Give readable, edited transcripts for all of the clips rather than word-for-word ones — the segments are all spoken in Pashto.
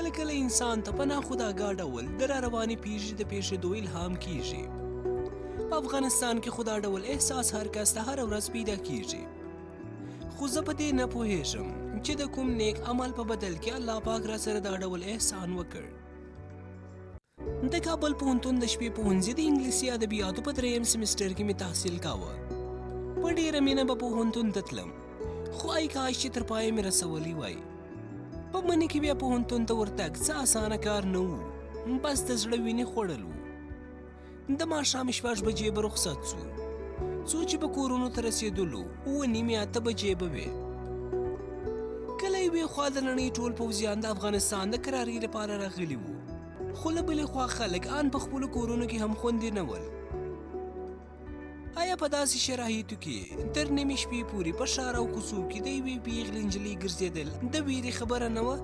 کله کله انسان ته په ناخودآګاه ډول د راروانې پیښې د پېښېدو الهام کیږي. په افغانستان کې خو دا ډول احساس هر کس ته هره ورځ پیدا کیږي، خو زه په دې نه پوهېږم چې د کوم نیک عمل په بدل کې الله پاک را سره دا ډول احسان وکړ. د کابل پوهنتون د شپې پوهنځي د انګلیسي ادبیاتو په 3م سیمسټر کې مې تحصیل کاوه. په ډېره مینه به پوهنتون ته تلم، خو ای کاش چې تر پایه مې رسولی وای. په مني کې بیا پوهنتون ته ورتګ څه اسانه کار نه و، بس د زړه وینې خوړل و. د ماښام 6 بجې به رخصت سو، څو چې به کورونو ته رسېدلو 9:30 بجې به وې. کله یوې خوا د نړۍ ټول پوځیان د افغانستان د کرارۍ لپاره راغلي وو، خو له بلې خوا خلک ان په خپلو کورونو کې هم خوندي نه ول. آیا په داسې شرایطو کې تر نیمې شپې پورې په ښار او کوڅو کې د یوې پیغلې نجلۍ ګرځېدل د ویرې خبره نه وه؟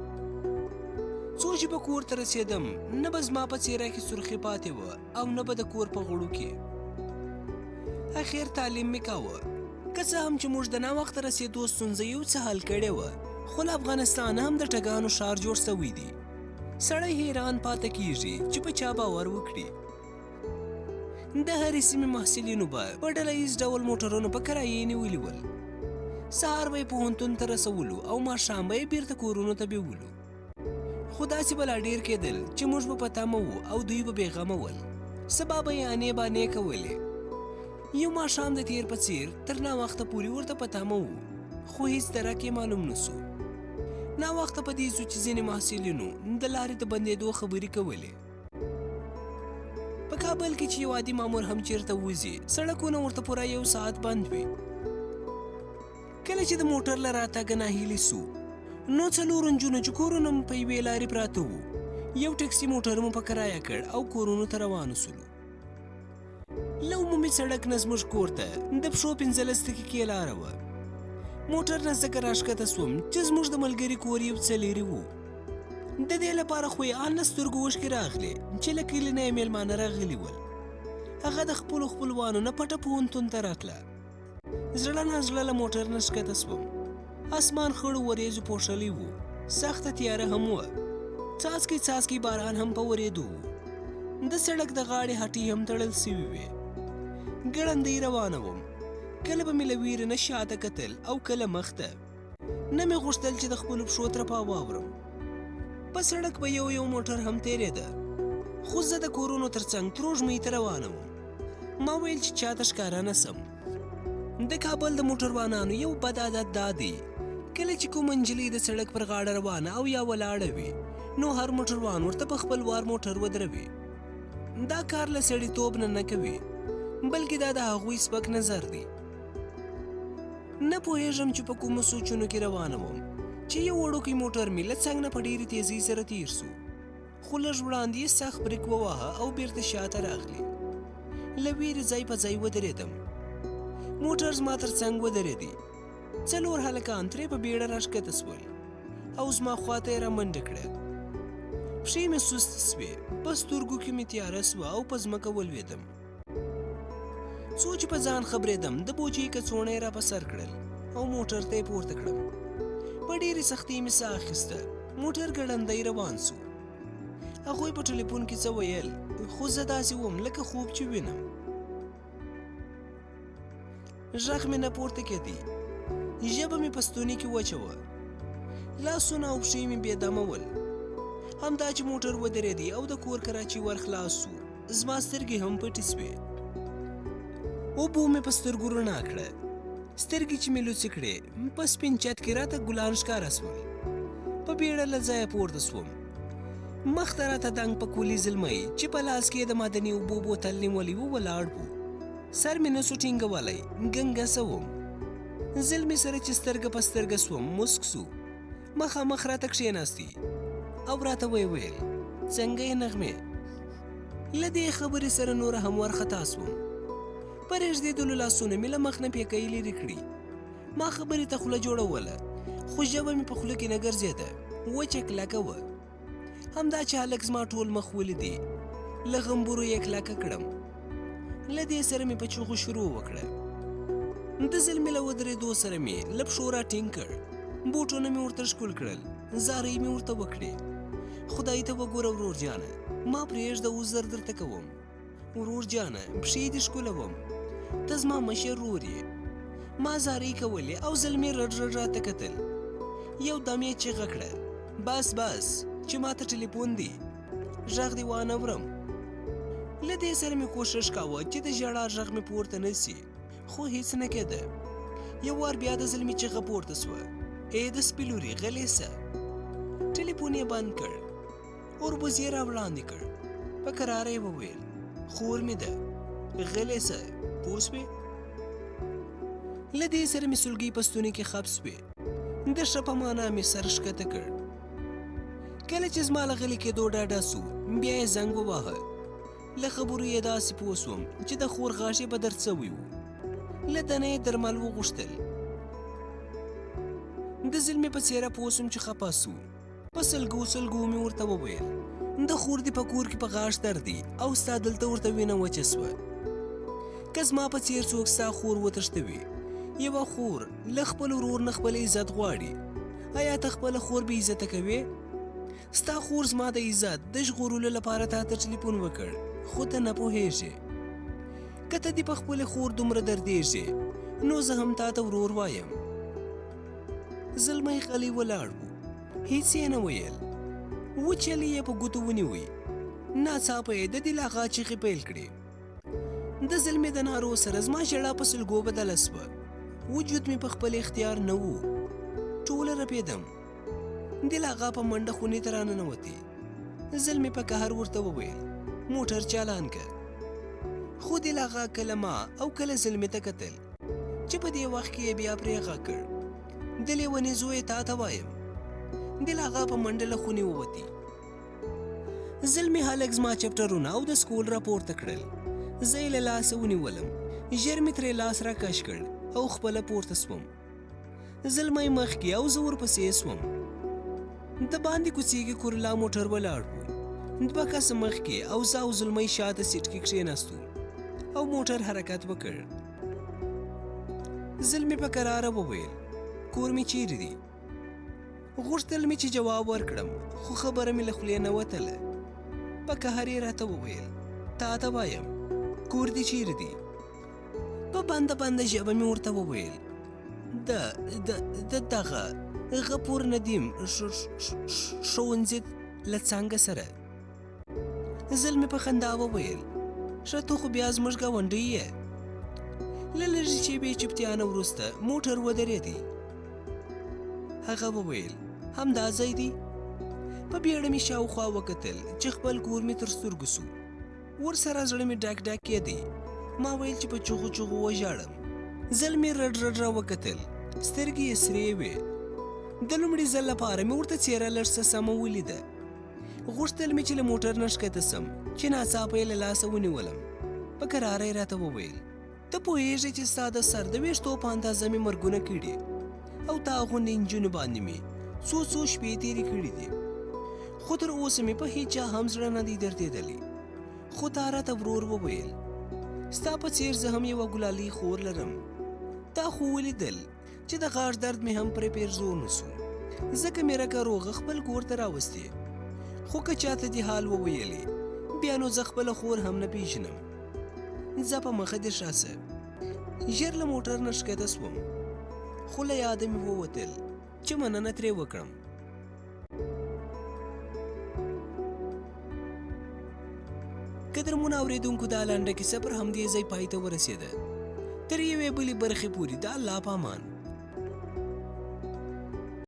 څو چې به کور ته رسېدم نه به زما په څېره کې سرخي پاتې وه او نه به د کور په غړو کې. اخر تعلیم مې کاوه، که څه هم چې موږ د ناوخته رسېدو ستونزه یو څه حل کړې وه، خو له افغانستان هم د ټګانو ښار جوړ سوی دی. سړی حیران پاته کیږي چې په چا باور وکړي. د هرې سیمې محصلینو به په ډله ییز ډول موټرونو په کرایې نیولي ول. سهار به یې پوهنتون ته رسولو او ماښام به یې بیرته کورونو ته بیولو. خو داسې به لا ډېر کېدل چې موږ به په تمه وو او دوی به بېغمه ول. سبا به یې انې بانې کولې. یو ماښام د تیر په څېر تر ناوخته پورې ورته په تمه وو، خو هېڅ درک یې معلوم نه سو. ناوخته په دې سو چې ځینې محصلینو د لارې د بندېدو خبرې کولې. په کابل کې چې یو عادي مامور هم چېرته وځي، سړکونه ورته پوره 1 ساعت بند وي. کله چې د موټر له راتګه ناهیلي سو، نو 4 نجونو چې کورونه مو په یوې لارې پراته وو، یو ټکسي موټر مو په کرایه کړ او کورونو ته روانو سولو. له عمومي سړک نه زموږ کور ته د پښو 15 دقیقې لاره وه. موټر نه ځکه راښکته سوم چې زموږ د ملګري کور یو څه لرې وو. د دې لپاره خو یې ان له سترګو اوښکې راغلې چې له کلي نه یې مېلمانه راغلي ول. هغه د خپلو خپلوانو نه پټه پوهنتون ته راتله. زړه نازړه له موټر نه ښکته سوم. اسمان خړو وریځو پوښلی و، سخته تیاره هم وه. څاڅکی څاڅکی باران هم په ورېدو و. د سړک د غاړې هټۍ هم تړل سوي وې. ګړندۍ روانه وم، کله به مې له ویرې نه شاته کتل او کله مخ ته. نه مې غوښتل چې د خپلو پښو ترپا واورم. په سړک به یو موټر هم تېرېده، خو زه د کورونو ترڅنګ تروږمۍ ته روانه وم. ما ویل چې چاته ښکاره نه سم. د کابل د موټروانانو یو بد عادت دا دی، کله چې کومه نجلۍ د سړک پر غاړه روانه او یا ولاړه وي، نو هر موټروان ورته په خپل وار موټر ودروي. دا کار له سړیتوب نه کوي، بلکې دا د هغوی سپک نظر دی. نه پوهېږم چې په کومو سوچونو کې روانه وم چې یو وړوکی موټر مې له څنګ نه په ډېرې تیزۍ سره تېر سو، خو لږ وړاندې یې سخت بریک وواهه او بیرته شاته راغلی. له ویرې ځای په ځای ودرېدم. موټر زما تر څنګ ودرېدی. 4 هلکان ترې په بیړه راښکته سول او زما خواته یې رامنډه کړه. پښې مې سست سوې، په سترګو کې مې تیاره سوه او په ځمکه ولوېدم. څو چې په ځان خبرېدم، د بوجۍ کڅوړه یې را په سر کړل او موټر ته یې پورته کړم. په ډېرې سختۍ مې ساه اخیسته. موټر ګړندی روان سو. هغوی په ټلیفون کې څه ویل، خو زه داسې وم لکه خوب چې وینم. غږ مې نه پورته کېدی. ژبه مې په ستوني کې وچه وه. لاسونه او پښې مې بېدمه ول. همدا چې موټر ودرېدی او د کور کراچۍ ور خلاص سو، زما سترګې هم پټې سوې. اوبو مې په سترګو رڼا کړه. سترګې چې مې لوڅې کړې، په سپین چت کې راته ګلان ښکاره سول. په بیړه له ځایه پورته سوم. مخ ته راته دنګ په کولي زلمی چې په لاس کې د معدني اوبو بوتل نیولی و ولاړ و. سر مې نسو ټینګولی، ګنګسه وم. زلمي سره چې سترګه په سترګه سوم، مسک سو. مخامخ راته کښېناستي او راته ویې ویل، څنګه یې نغمې؟ له دې خبرې سره نوره هم ورخطا سوم. په رېږدېدلو لاسونه مې له مخ نه پیکۍ لرې کړي. ما خبرې ته خوله جوړوله، خو ژبه مې په خوله کې نه ګرځېده، وچه کلکه وه. همدا چې هلک زما ټول مخ ولیدې، له غمبورو یې کلکه کړم. له دې سره مې په چغو شروع وکړه. د زلمي له ودرېدو سره مې له پښو را ټینګ کړ. بوټونه مې ورته ښکل کړل، زارۍ مې ورته وکړې، خدای ته وګوره ورور جانه، ما پرېږده اوس زر درته کوم. ورور جانه پښې دې ښکلوم، ته زما مشر ورور یې. ما زارۍ کولې او زلمې رډ رډ راته کتل. یو دم یې چیغه کړه، بس بس چې ما ته ټلیفون دی، غږ دې وانورم. له دې سره مې کوشش کاوه چې د ژړا غږ مې پورته نه سي، خو هیڅ نه کېده. یو وار بیا د زلمې چیغه پورته سوه، ای د سپي لورې غلی سه. ټلیفون یې بند کړ، اوربوز یې راوړاندې کړ، په کراره یې وویل خور مې ده، غلی سه پوه سوې. له دې سره مې سلګۍ په ستوني کې خپ سوې، د ښه په معنا مې سر ښکته کړ. کله چې زما له غلي کېدو ډاډه سو، بیا یې زنګ وواهه. له خبرو یې داسې پوه سوم چې د خور غاښ یې به درد سوی و. له دنه یې درمل وغوښتل. د زلمې په څېره پوه سوم چې خپه سو. په سلګو سلګو مې ورته وویل د خور دې په کور کې په غاښ درد دی او ستا دلته ورته وینه وچه سوه. که زما په څېر څوک ستا خور وتښتوي، یوه خور له خپل ورور نه خپل عزت غواړي، آیا ته خپله خور بې عزته کوې؟ ستا خور زما د عزت د ژغورلو لپاره تا ته ټلیفون وکړ، خو ته نه پوهېږې. که ته دې په خپلې خور دومره دردېږې، نو زه هم تا ته ورور وایم. زلمی غلی ولاړ و، هیڅ یې نه ویل. وچلې یې په ګوتو ونیوی. ناڅاپه یې د دلغا چیغې پیل کړې. د زلمې د نارو سره زما ژړا په سلګو بدله سوه. وجود مې په خپل اختیار نه و، ټوله رپېدم. دلغا په منډه خونې ته راننوتې. زلمې په قهر ورته وویل موټر چالان که. خو دلغا کله ما او کله زلمې ته کتل چې په دې وخت کې یې بیا پرې غږ کړ، د لیونې زوی تا ته وایم. دلغا په منډه له خونې ووتې. زلمې هلک زما چپټرونه او د سکول راپورته کړل. زه یې له لاسه ونیولم، ژر مې ترې لاس راکش کړ او خپله پورته سوم. زلمی مخکې او زه ورپسې سوم. د باندې کوڅې کې کورلا موټر ولاړ و. دوه کسه مخکې او زه او زلمی شاته سیټ کې کښېناستو او موټر حرکت وکړ. زلمی په کراره وویل کور مې چیرې دی؟ غوښتل مې چې جواب ورکړم، خو خبره مې له خولې نه وتله. په قهر یې راته وویل تا ته وایم کور دې چیرې دی؟ په بنده بنده ژبه مې ورته وویل د دغه غفور ندیم ښوونځي له څانګه سره. زلمې په خندا وویل ښه ته خو بیا زموږ ګاونډی یې. له لږې شېبې چپتیا نه وروسته موټر ودرېدی. هغه وویل همدا ځای دی؟ په بیړه مې شاوخوا وکتل چې خپل کور مې تر سترګو سو. ورسره زړه مې ډک ډک کېدی. ما ویل چې په چغو چغو وژاړم. زلمې رډ رډ را وکتل، سترګې یې سرې وې. د لومړي ځل لپاره مې ورته څېره لږ څه سمه ولیده. غوښتل مې چې له موټر نه ښکته سم، چې ناڅاپه یې له لاسه ونیولم. په کراره یې راته وویل ته پوهېږې چې ستا د سر د ویښتو په اندازه مې مرګونه کړي او تا غوندې نجونو باندې مې څو شپې تېرې کړي دي، خو تر اوسه مې په هیچا هم زړه نه دی دردېدلی. خو تا راته ورور وویل ستا په څېر زه هم یوه ګلالۍ خور لرم. تا خو ولیدل چې د غاښ درد مې هم پرې پیرزو نه سو، ځکه مې رګه روغه خپل کور ته راوستې. خو که چاته دې حال وویلې بیا نو زه خپله خور هم نه پیژنم. ځه په مخه دې ښه سه. ژر له موټر نه ښکته سوم، خو له یاده مې ووتل چې مننه ترې وکړم. قدرمنو اورېدونکو دا لنډه کیسه پر همدې ځای پای ته ورسېده. تر یوې بلې برخې پورې د الله په امان.